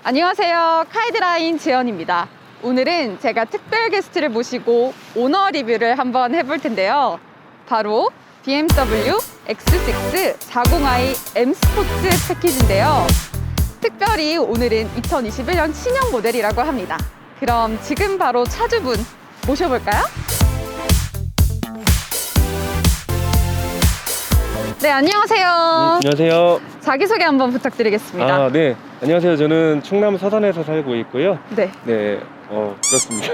안녕하세요, 카이드라인 지연입니다. 오늘은 제가 특별 게스트를 모시고 오너 리뷰를 한번 해볼 텐데요. 바로 BMW X6 40i M 스포츠 패키지인데요. 특별히 오늘은 2021년 신형 모델이라고 합니다. 그럼 지금 바로 차주분 모셔볼까요? 네, 안녕하세요. 안녕하세요. 자기소개 한번 부탁드리겠습니다. 네. 안녕하세요. 저는 충남 서산에서 살고 있고요. 네. 그렇습니다.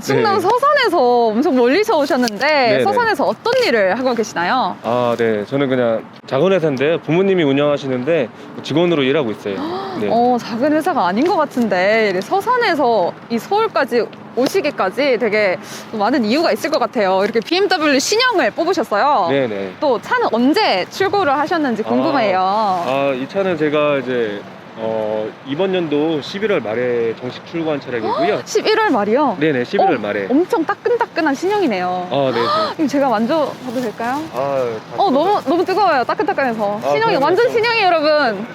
충남 네. 서산에서 엄청 멀리서 오셨는데 네네. 서산에서 어떤 일을 하고 계시나요? 네. 저는 그냥 작은 회사인데 부모님이 운영하시는데 직원으로 일하고 있어요. 네. 작은 회사가 아닌 것 같은데 이렇게 서산에서 이 서울까지 오시기까지 되게 많은 이유가 있을 것 같아요. 이렇게 BMW 신형을 뽑으셨어요. 네네. 또 차는 언제 출고를 하셨는지 궁금해요. 이 차는 제가 이제 이번 연도 11월 말에 정식 출고한 차량이고요. 11월 말이요? 네네, 11월 말에. 엄청 따끈따끈한 신형이네요. 네. 이거 제가 만져봐도 될까요? 다 너무 뜨거워요. 따끈따끈해서. 신형이 그러면 완전 좀- 신형이에요, 여러분.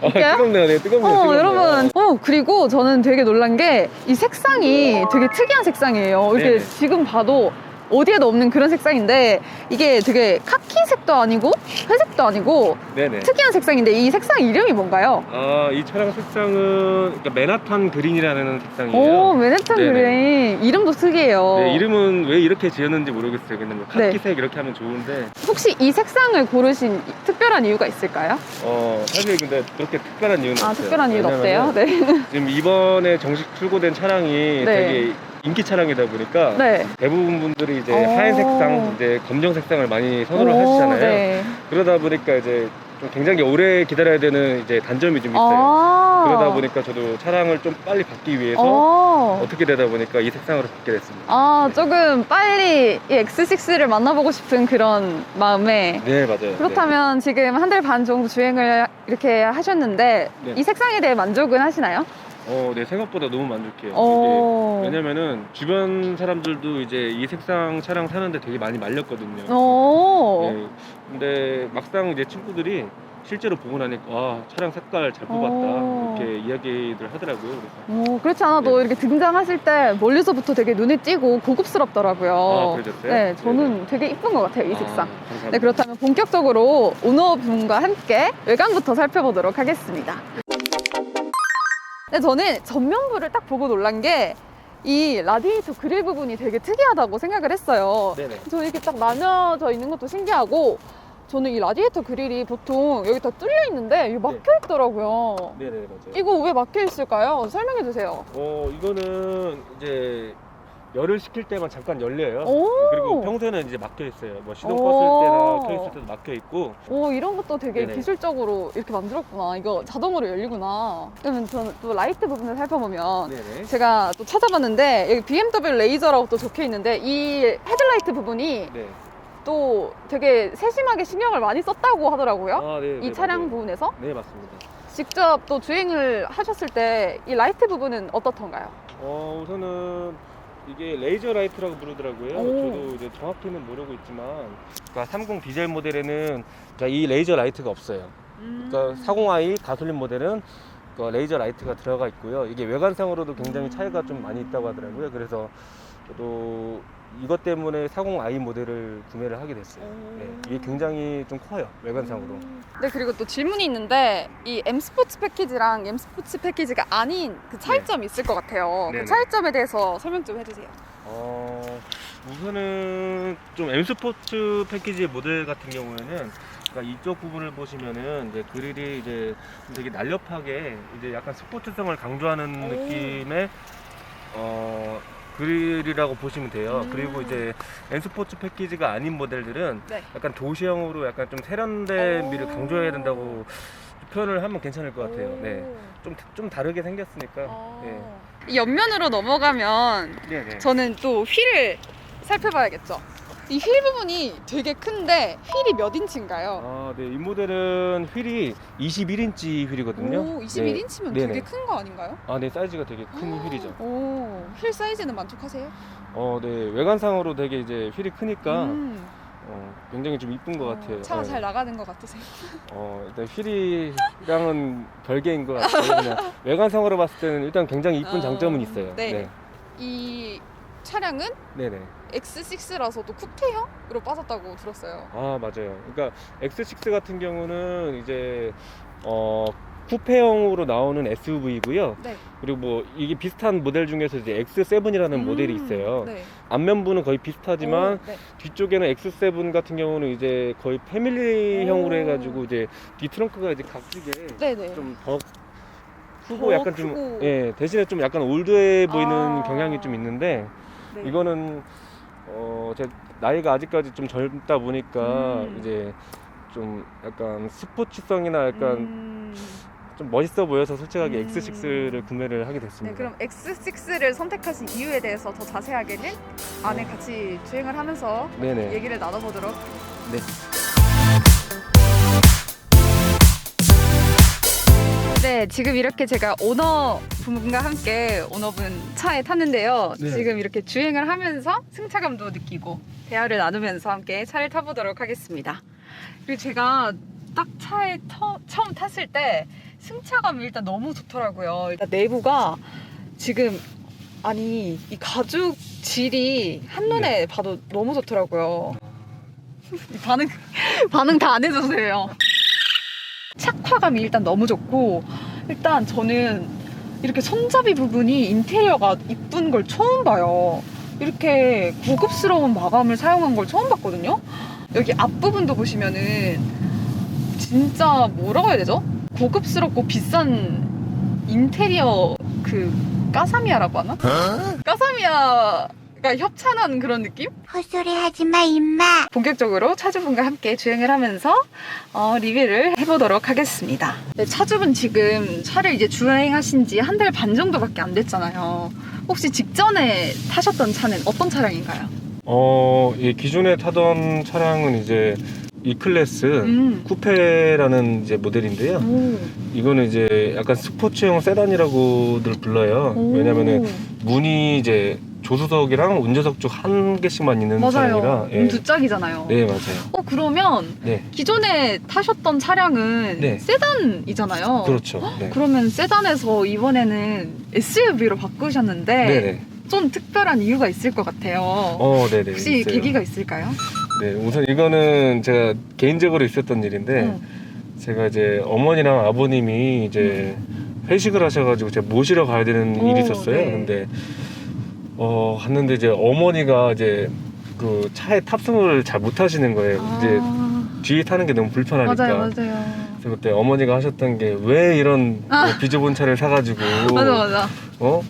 볼게요? 뜨겁네요. 네, 뜨겁네요. 여러분. 그리고 저는 되게 놀란 게 이 색상이 되게 특이한 색상이에요. 이렇게 네네. 지금 봐도 어디에도 없는 그런 색상인데 이게 되게 카키색도 아니고 회색도 아니고 네네. 특이한 색상인데 이 색상 이름이 뭔가요? 이 차량 색상은 그러니까 맨하탄 그린이라는 색상이에요. 오, 맨해튼 네네. 그레인. 이름도 특이해요. 네, 이름은 왜 이렇게 지었는지 모르겠어요. 근데 뭐 네. 카키색 이렇게 하면 좋은데 혹시 이 색상을 고르신 특별한 이유가 있을까요? 사실 근데 그렇게 특별한 이유는 없어요. 특별한 이유는 없대요? 왜냐면은 네. 지금 이번에 정식 출고된 차량이 네. 되게 인기 차량이다 보니까 네. 대부분 분들이 이제 오. 하얀 색상, 이제 검정 색상을 많이 선호를 하시잖아요. 네. 그러다 보니까 이제 좀 굉장히 오래 기다려야 되는 이제 단점이 좀 있어요. 그러다 보니까 저도 차량을 좀 빨리 받기 위해서 어떻게 되다 보니까 이 색상으로 받게 됐습니다. 조금 빨리 이 X6를 만나보고 싶은 그런 마음에. 네, 맞아요. 그렇다면 지금 한 달 반 정도 주행을 이렇게 하셨는데 네. 이 색상에 대해 만족은 하시나요? 네, 생각보다 너무 만족해요. 어. 이게 왜냐면은 주변 사람들도 이제 이 색상 차량 사는데 되게 많이 말렸거든요. 네, 근데 막상 이제 친구들이 실제로 보고 나니까 차량 색깔 잘 뽑았다 이렇게 이야기들 하더라고요. 그래서 그렇지 않아도 네. 이렇게 등장하실 때 멀리서부터 되게 눈에 띄고 고급스럽더라고요. 그러셨어요? 네, 저는 네네. 되게 이쁜 것 같아요, 이 색상. 감사합니다. 네, 그렇다면 본격적으로 오너분과 함께 외관부터 살펴보도록 하겠습니다. 네, 저는 전면부를 딱 보고 놀란 게 이 라디에이터 그릴 부분이 되게 특이하다고 생각을 했어요. 네네. 저 이렇게 딱 나뉘어져 있는 것도 신기하고 저는 이 라디에이터 그릴이 보통 여기 다 뚫려 있는데 이게 막혀 있더라고요. 네네, 맞아요. 이거 왜 막혀 있을까요? 설명해 주세요. 이거는 이제 열을 식힐 때만 잠깐 열려요. 오. 그리고 평소에는 이제 막혀 있어요. 뭐 시동 오. 껐을 때나 켜 있을 때도 막혀 있고. 이런 것도 되게 네네. 기술적으로 이렇게 만들었구나. 이거 자동으로 열리구나. 그러면 저는 또 라이트 부분을 살펴보면 네네. 제가 또 찾아봤는데 여기 BMW 레이저라고 또 적혀 있는데 이 헤드라이트 부분이 네. 또 되게 세심하게 신경을 많이 썼다고 하더라고요. 네, 이 네, 차량 맞아요. 부분에서. 네, 맞습니다. 직접 또 주행을 하셨을 때 이 라이트 부분은 어떻던가요? 우선은 이게 레이저 라이트라고 부르더라고요. 오. 저도 이제 정확히는 모르고 있지만, 그러니까 30 디젤 모델에는 그러니까 이 레이저 라이트가 없어요. 그러니까 40i 가솔린 모델은 그 레이저 라이트가 들어가 있고요. 이게 외관상으로도 굉장히 차이가 좀 많이 있다고 하더라고요. 그래서 저도 이것 때문에 40i 모델을 구매를 하게 됐어요. 네, 이게 굉장히 좀 커요, 외관상으로. 네, 그리고 또 질문이 있는데 이 M 스포츠 패키지랑 M 스포츠 패키지가 아닌 그 차이점이 있을 것 같아요. 네네. 그 차이점에 대해서 설명 좀 해주세요. 우선은 좀 M 스포츠 패키지 모델 같은 경우에는 그러니까 이쪽 부분을 보시면은 이제 그릴이 이제 좀 되게 날렵하게 이제 약간 스포츠성을 강조하는 느낌의 그릴이라고 보시면 돼요. 그리고 이제 M 스포츠 패키지가 아닌 모델들은 네. 약간 도시형으로 약간 좀 세련된 미를 강조해야 된다고 표현을 하면 괜찮을 것 같아요. 네, 좀 다르게 생겼으니까. 네. 이 옆면으로 넘어가면 네네. 저는 또 휠을 살펴봐야겠죠. 이 휠 부분이 되게 큰데 휠이 몇 인치인가요? 네, 이 모델은 휠이 21인치 휠이거든요. 오, 21인치면 네. 되게 네네. 큰 거 아닌가요? 네, 사이즈가 되게 큰 휠이죠. 휠 사이즈는 만족하세요? 네, 외관상으로 되게 이제 휠이 크니까 굉장히 좀 이쁜 것 같아요. 차가 잘 나가는 것 같으세요? 일단 휠이랑은 별개인 것 같아요. 그냥 외관상으로 봤을 때는 일단 굉장히 이쁜 장점은 있어요. 네. 이 차량은 네네. X6라서 또 쿠페형으로 빠졌다고 들었어요. 아, 맞아요. 그러니까 X6 같은 경우는 이제 쿠페형으로 나오는 SUV고요. 네. 그리고 뭐 이게 비슷한 모델 중에서 이제 X7이라는 모델이 있어요. 네. 앞면부는 거의 비슷하지만 네. 뒤쪽에는 X7 같은 경우는 이제 거의 패밀리형으로 해가지고 이제 뒤 트렁크가 이제 각지게 네네. 좀 더 크고 더 약간 크고. 좀 대신에 좀 약간 올드해 보이는 아. 경향이 좀 있는데 네. 이거는 제 나이가 아직까지 좀 젊다 보니까 이제 좀 약간 스포츠성이나 약간 좀 멋있어 보여서 솔직하게 X6를 구매를 하게 네, 됐습니다. 그럼 X6를 선택하신 이유에 대해서 더 자세하게는 안에 같이 주행을 하면서 네네. 얘기를 나눠보도록. 네. 네, 지금 이렇게 제가 오너분과 함께 오너분 차에 탔는데요. 네. 지금 이렇게 주행을 하면서 승차감도 느끼고 대화를 나누면서 함께 차를 타보도록 하겠습니다. 그리고 제가 딱 차에 처음 탔을 때 승차감이 일단 너무 좋더라고요. 일단 내부가 지금 아니 이 가죽 질이 한눈에 봐도 너무 좋더라고요. 이 반응 다 안 해주세요. 착화감이 일단 너무 좋고, 일단 저는 이렇게 손잡이 부분이 인테리어가 이쁜 걸 처음 봐요. 이렇게 고급스러운 마감을 사용한 걸 처음 봤거든요. 여기 앞부분도 보시면은 진짜 뭐라고 해야 되죠? 고급스럽고 비싼 인테리어 그 까사미아라고 하나? 까사미아가 협찬한 그런 느낌? 헛소리 하지마 임마. 본격적으로 차주분과 함께 주행을 하면서 리뷰를 해보도록 하겠습니다. 네, 차주분 지금 차를 이제 주행하신 지 한 달 반 정도밖에 안 됐잖아요. 혹시 직전에 타셨던 차는 어떤 차량인가요? 이 기존에 타던 차량은 이제 E클래스 쿠페라는 이제 모델인데요. 오. 이거는 이제 약간 스포츠형 세단이라고들 불러요. 오. 왜냐면은 문이 이제 조수석이랑 운전석 쪽 한 개씩만 있는 차량이라. 맞아요. 두 짝이잖아요. 네, 맞아요. 그러면 네, 기존에 타셨던 차량은 네. 세단이잖아요. 그렇죠. 네. 그러면 세단에서 이번에는 SUV로 바꾸셨는데 네네. 좀 특별한 이유가 있을 것 같아요. 네네. 혹시 있어요. 계기가 있을까요? 네, 우선 이거는 제가 개인적으로 있었던 일인데, 제가 이제 어머니랑 아버님이 이제 회식을 하셔가지고 제가 모시러 가야 되는 일이 있었어요. 네. 근데 갔는데 이제 어머니가 이제 그 차에 탑승을 잘 못하시는 거예요. 이제 뒤에 타는 게 너무 불편하니까. 맞아요. 그래서 그때 어머니가 하셨던 게 왜 이런 뭐 비좁은 차를 사가지고 맞아.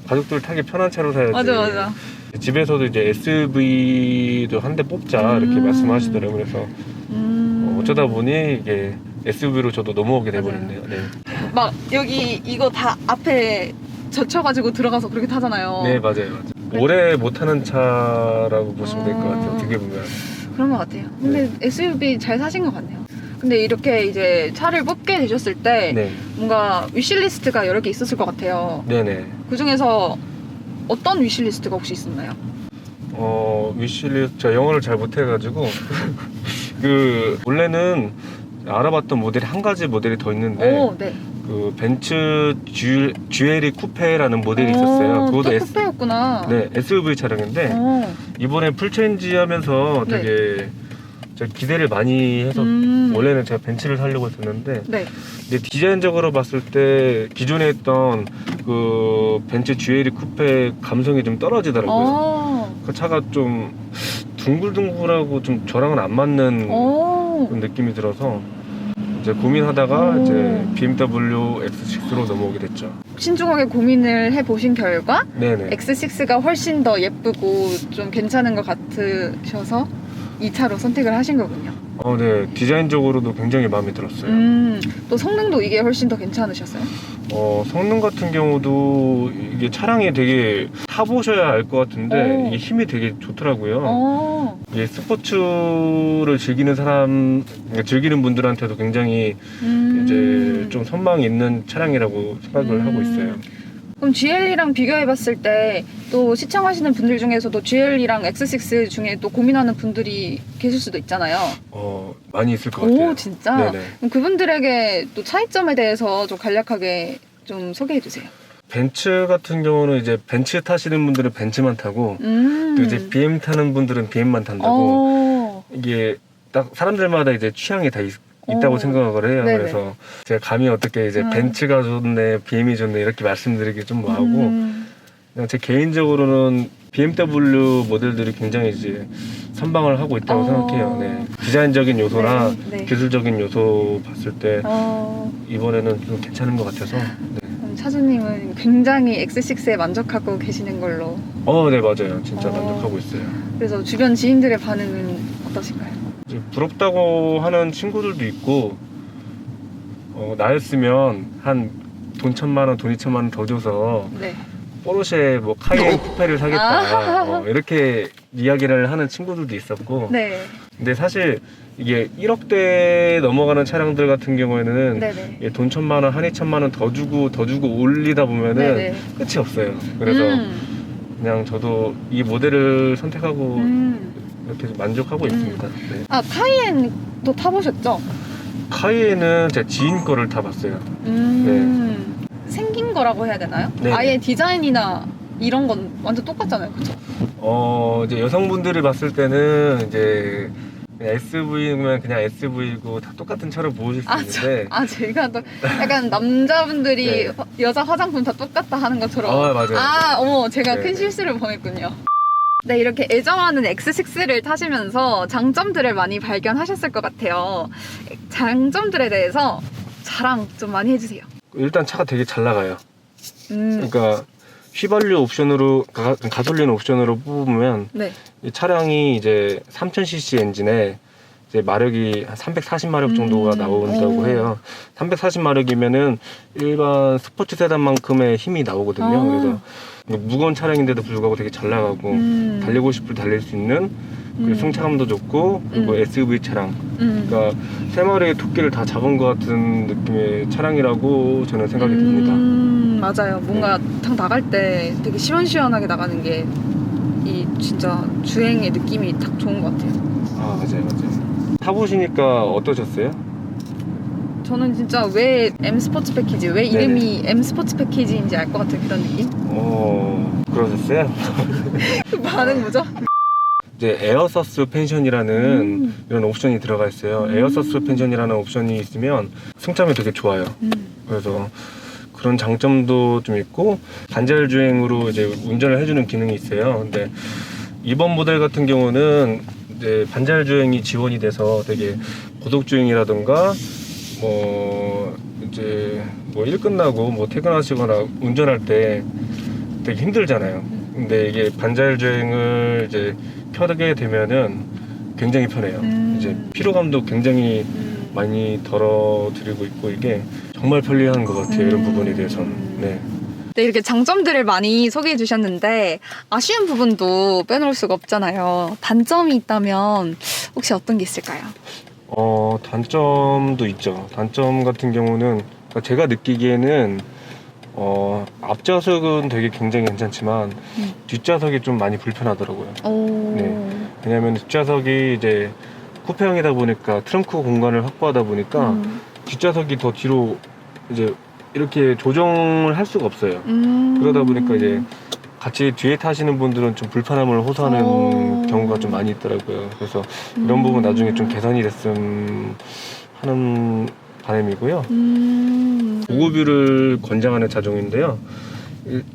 가족들 타기 편한 차로 사야지. 맞아. 집에서도 이제 SUV도 한 대 뽑자 이렇게 말씀하시더라고요. 그래서 어쩌다 보니 이게 SUV로 저도 넘어오게 돼버렸네요. 네. 막 여기 이거 다 앞에 젖혀가지고 들어가서 그렇게 타잖아요. 네, 맞아요. 오래 못 타는 차라고 보시면 될 것 같아요. 어떻게 보면. 그런 것 같아요. 근데 SUV 잘 사신 것 같네요. 근데 이렇게 이제 차를 뽑게 되셨을 때 네, 뭔가 위시리스트가 여러 개 있었을 것 같아요. 네네. 그 중에서 어떤 위시리스트가 혹시 있었나요? 위시리스트 제가 영어를 잘 못해가지고 원래는 알아봤던 모델이 한 가지 모델이 더 있는데 네. 그 벤츠 GLE 쿠페라는 모델이 있었어요. 또 그것도 쿠페였구나. 네, SUV 차량인데 이번에 풀체인지 하면서 되게 제가 기대를 많이 해서 원래는 제가 벤츠를 사려고 했었는데 네. 근데 디자인적으로 봤을 때 기존에 했던 그 벤츠 GLE 쿠페 감성이 좀 떨어지더라고요. 그 차가 좀 둥글둥글하고 좀 저랑은 안 맞는 그런 느낌이 들어서 이제 고민하다가 이제 BMW X6로 넘어오게 됐죠. 신중하게 고민을 해보신 결과 네네. X6가 훨씬 더 예쁘고 좀 괜찮은 것 같으셔서 이 차로 선택을 하신 거군요. 네. 디자인적으로도 굉장히 마음에 들었어요. 또 성능도 이게 훨씬 더 괜찮으셨어요? 성능 같은 경우도 이게 차량이 되게 타보셔야 알 것 같은데 이게 힘이 되게 좋더라고요. 이게 스포츠를 즐기는 분들한테도 굉장히 이제 좀 선망이 있는 차량이라고 생각을 하고 있어요. 그럼 GLE랑 비교해봤을 때 또 시청하시는 분들 중에서도 GLE랑 X6 중에 또 고민하는 분들이 계실 수도 있잖아요. 많이 있을 것 같아요. 오, 진짜? 네네. 그럼 그분들에게 또 차이점에 대해서 좀 간략하게 좀 소개해주세요. 벤츠 같은 경우는 이제 벤츠 타시는 분들은 벤츠만 타고 또 이제 BM 타는 분들은 BM만 탄다고 이게 딱 사람들마다 이제 취향이 다 있다고 생각을 해요. 네네. 그래서 제가 감히 어떻게 이제 벤츠가 좋네, BM이 좋네 이렇게 말씀드리기 좀 뭐하고 그냥 제 개인적으로는 BMW 모델들이 굉장히 이제 선방을 하고 있다고 생각해요. 네. 디자인적인 요소나 네. 기술적인 요소 봤을 때 이번에는 좀 괜찮은 것 같아서. 네. 그럼 차주님은 굉장히 X6에 만족하고 계시는 걸로. 네 맞아요. 진짜 만족하고 있어요. 그래서 주변 지인들의 반응은 어떠신가요? 이제 부럽다고 하는 친구들도 있고 나였으면 한 돈 1,000만 원, 돈 2,000만 원 더 줘서 네. 포르쉐 뭐 카이엔 쿠페를 사겠다 이렇게 이야기를 하는 친구들도 있었고 네. 근데 사실 이게 1억대 넘어가는 차량들 같은 경우에는 네네. 이게 돈 1,000만 원, 한 2,000만 원 더 주고 올리다 보면은 네네. 끝이 없어요. 그래서 그냥 저도 이 모델을 선택하고 이렇게 만족하고 있습니다. 네. 아, 카이엔도 타보셨죠? 카이엔은 제 지인 거를 타봤어요. 생긴 거라고 해야 되나요? 네네. 아예 디자인이나 이런 건 완전 똑같잖아요, 그쵸? 이제 여성분들이 봤을 때는 이제 그냥 SUV면 그냥 SUV고 다 똑같은 차로 보실 수 있는데 제가 또 약간 남자분들이 네. 여자 화장품 다 똑같다 하는 것처럼 맞아요. 어머, 제가 네, 큰 네. 실수를 범했군요. 네, 이렇게 애정하는 X6를 타시면서 장점들을 많이 발견하셨을 것 같아요. 장점들에 대해서 자랑 좀 많이 해주세요. 일단 차가 되게 잘 나가요. 그러니까 휘발유 옵션으로 가솔린 옵션으로 뽑으면 네. 이 차량이 이제 3000cc 엔진에 이제 마력이 한 340마력 정도가 나온다고 해요. 340마력이면은 일반 스포츠 세단만큼의 힘이 나오거든요. 그래서 무거운 차량인데도 불구하고 되게 잘 나가고 달리고 싶을 때 달릴 수 있는 그리고 승차감도 좋고 그리고 SUV 차량 그러니까 세 마리의 토끼를 다 잡은 것 같은 느낌의 차량이라고 저는 생각이 듭니다. 맞아요. 뭔가 탁 나갈 때 되게 시원시원하게 나가는 게 이 진짜 주행의 느낌이 딱 좋은 것 같아요. 맞아요. 타보시니까 어떠셨어요? 저는 진짜 왜 M 스포츠 패키지, 왜 이름이 M 스포츠 패키지인지 알 것 같은 그런 느낌? 그러셨어요? 그 반응 뭐죠? 이제 에어서스 펜션이라는 이런 옵션이 들어가 있어요. 에어서스 펜션이라는 옵션이 있으면 승차감이 되게 좋아요. 그래서 그런 장점도 좀 있고 반자율 주행으로 이제 운전을 해주는 기능이 있어요. 근데 이번 모델 같은 경우는 이제 반자율 주행이 지원이 돼서 되게 고속 주행이라든가 이제 일 끝나고 퇴근하시거나 운전할 때 되게 힘들잖아요. 근데 이게 반자율 주행을 이제 켜게 되면은 굉장히 편해요. 이제 피로감도 굉장히 많이 덜어드리고 있고 이게 정말 편리한 것 같아요. 이런 부분에 대해서는. 네. 네, 이렇게 장점들을 많이 소개해 주셨는데 아쉬운 부분도 빼놓을 수가 없잖아요. 단점이 있다면 혹시 어떤 게 있을까요? 단점도 있죠. 단점 같은 경우는 제가 느끼기에는 앞좌석은 되게 굉장히 괜찮지만 뒷좌석이 좀 많이 불편하더라고요. 네. 왜냐하면 뒷좌석이 이제 쿠페형이다 보니까 트렁크 공간을 확보하다 보니까 뒷좌석이 더 뒤로 이제 이렇게 조정을 할 수가 없어요. 그러다 보니까 이제 같이 뒤에 타시는 분들은 좀 불편함을 호소하는 경우가 좀 많이 있더라고요. 그래서 이런 부분 나중에 좀 개선이 됐으면 하는 바람이고요. 고급유를 권장하는 차종인데요.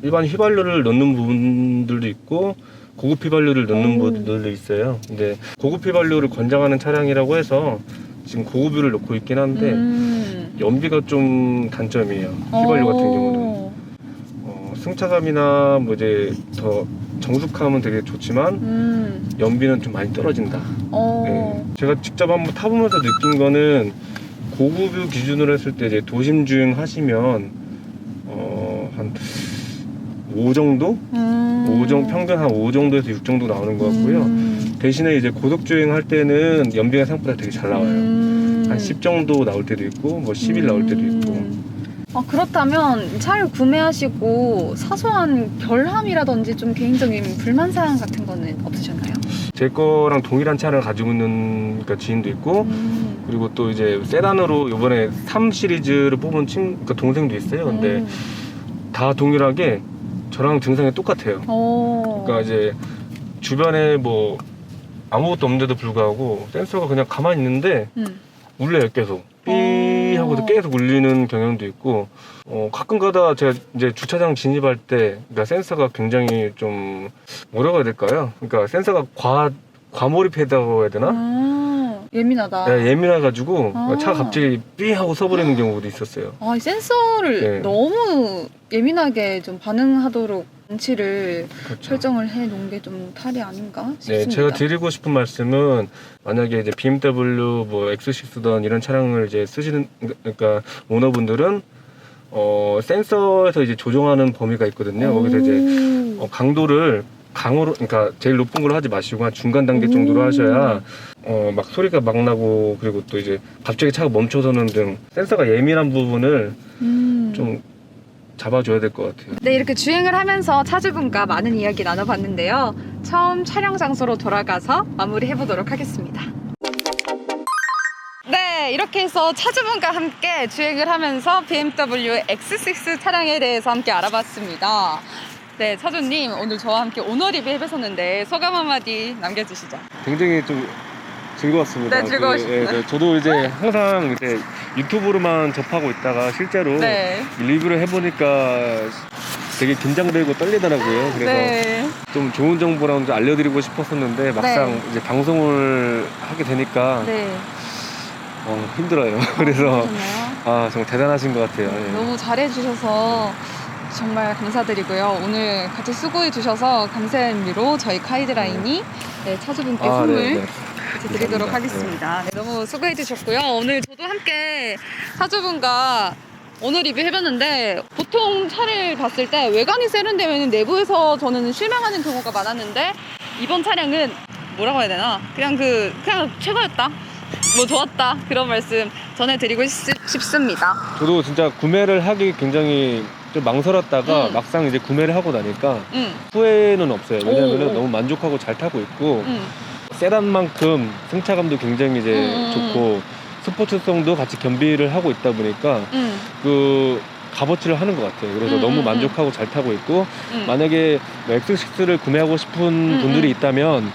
일반 휘발유를 넣는 부분들도 있고 고급 휘발유를 넣는 분들도 있어요. 근데 고급 휘발유를 권장하는 차량이라고 해서 지금 고급유를 넣고 있긴 한데 연비가 좀 단점이에요. 휘발유 같은 경우는 승차감이나 이제 더 정숙함은 되게 좋지만 연비는 좀 많이 떨어진다. 네. 제가 직접 한번 타보면서 느낀 거는 고급유 기준으로 했을 때 이제 도심 주행 하시면 한 5 정도? 5 정도, 평균 한 5 정도에서 6 정도 나오는 것 같고요. 대신에 이제 고속 주행 할 때는 연비가 생각보다 되게 잘 나와요. 한 10 정도 나올 때도 있고 11 나올 때도 있고 그렇다면 차를 구매하시고 사소한 결함이라든지 좀 개인적인 불만사항 같은 거는 없으셨나요? 제 거랑 동일한 차를 가지고 있는 그러니까 지인도 있고 그리고 또 이제 세단으로 이번에 3 시리즈를 뽑은 그러니까 동생도 있어요. 근데 다 동일하게 저랑 증상이 똑같아요. 그러니까 이제 주변에 뭐 아무것도 없는데도 불구하고 센서가 그냥 가만히 있는데 울려요, 계속. 삐 하고도 계속 울리는 경향도 있고 가끔가다 제가 이제 주차장 진입할 때 그러니까 센서가 굉장히 좀 뭐라고 해야 될까요? 그러니까 센서가 과몰입했다고 해야 되나? 예민하다. 네, 예민해가지고 차가 갑자기 삐 하고 서버리는 경우도 있었어요. 이 센서를 네. 너무 예민하게 좀 반응하도록 장치를 그렇죠. 설정을 해 놓은 게 좀 탈이 아닌가 싶습니다. 네, 제가 드리고 싶은 말씀은 만약에 이제 BMW 뭐 X6든 이런 차량을 이제 쓰시는 그러니까 오너분들은 센서에서 이제 조정하는 범위가 있거든요. 거기서 이제 강도를 강으로 그러니까 제일 높은 걸로 하지 마시고 한 중간 단계 정도로 하셔야 막 소리가 막 나고 그리고 또 이제 갑자기 차가 멈춰서는 등 센서가 예민한 부분을 좀 잡아줘야 될 것 같아요. 네, 이렇게 주행을 하면서 차주분과 많은 이야기 나눠봤는데요. 처음 촬영 장소로 돌아가서 마무리 해보도록 하겠습니다. 네, 이렇게 해서 차주분과 함께 주행을 하면서 BMW X6 차량에 대해서 함께 알아봤습니다. 네, 차주님 오늘 저와 함께 오너 리뷰 해보셨는데 소감 한마디 남겨주시죠. 굉장히 좀 즐거웠습니다. 네, 즐거우셨나요? 저도 이제 항상 이제 유튜브로만 접하고 있다가 실제로 네. 리뷰를 해보니까 되게 긴장되고 떨리더라고요. 그래서 네. 좀 좋은 정보랑 좀 알려드리고 싶었었는데 막상 네. 이제 방송을 하게 되니까 네. 힘들어요. 그래서 그러셨나요? 정말 대단하신 것 같아요. 예. 너무 잘해주셔서 정말 감사드리고요. 오늘 같이 수고해 주셔서 감사의 의미로 저희 카이드라인이 네, 차주분께 선물 네, 네. 같이 드리도록 감사합니다. 하겠습니다. 네, 너무 수고해 주셨고요. 오늘 저도 함께 차주분과 오너 리뷰 해봤는데 보통 차를 봤을 때 외관이 세련되면 내부에서 저는 실망하는 경우가 많았는데 이번 차량은 뭐라고 해야 되나 그냥 최고였다. 뭐 좋았다 그런 말씀 전해드리고 싶습니다. 저도 진짜 구매를 하기 굉장히 좀 망설였다가 막상 이제 구매를 하고 나니까 후회는 없어요. 왜냐면은 너무 만족하고 잘 타고 있고 세단만큼 승차감도 굉장히 이제 좋고 스포츠성도 같이 겸비를 하고 있다 보니까 그 값어치를 하는 것 같아요. 그래서 너무 만족하고 잘 타고 있고 만약에 X6를 구매하고 싶은 분들이 있다면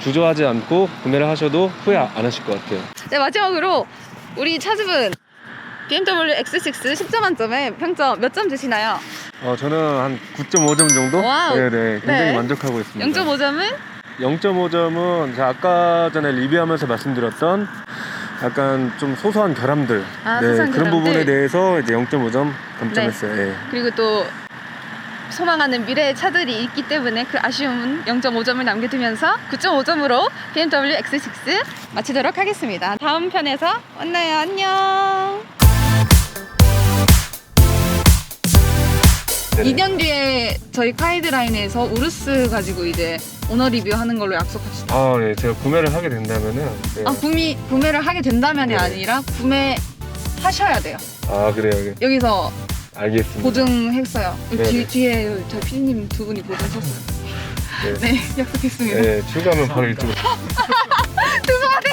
주저하지 않고 구매를 하셔도 후회 안 하실 것 같아요. 네, 마지막으로 우리 차주분 BMW X6 10점 만점에 평점 몇 점 주시나요? 저는 한 9.5점 정도? 와우. 네네, 굉장히 네. 만족하고 있습니다. 0.5점은? 0.5점은 제가 아까 전에 리뷰하면서 말씀드렸던 약간 좀 소소한 결함들, 소소한 그런 결함들. 부분에 대해서 이제 0.5점 감점했어요. 네. 그리고 또 소망하는 미래의 차들이 있기 때문에 그 아쉬움은 0.5점을 남겨두면서 9.5점으로 BMW X6 마치도록 하겠습니다. 다음 편에서 만나요. 안녕. 네네. 2년 뒤에 저희 카이드라인에서 우르스 가지고 이제 오너 리뷰하는 걸로 약속합시다. 네, 제가 구매를 하게 된다면은. 네. 구매를 하게 된다면이 네. 아니라 구매하셔야 돼요. 그래요. 여기서 알겠습니다. 보증했어요. 네네. 뒤에 저희 피디님 두 분이 보증 섰어요. 네. 네, 약속했습니다. 네, 출고하면 바로 이쪽으로. 죄송한데.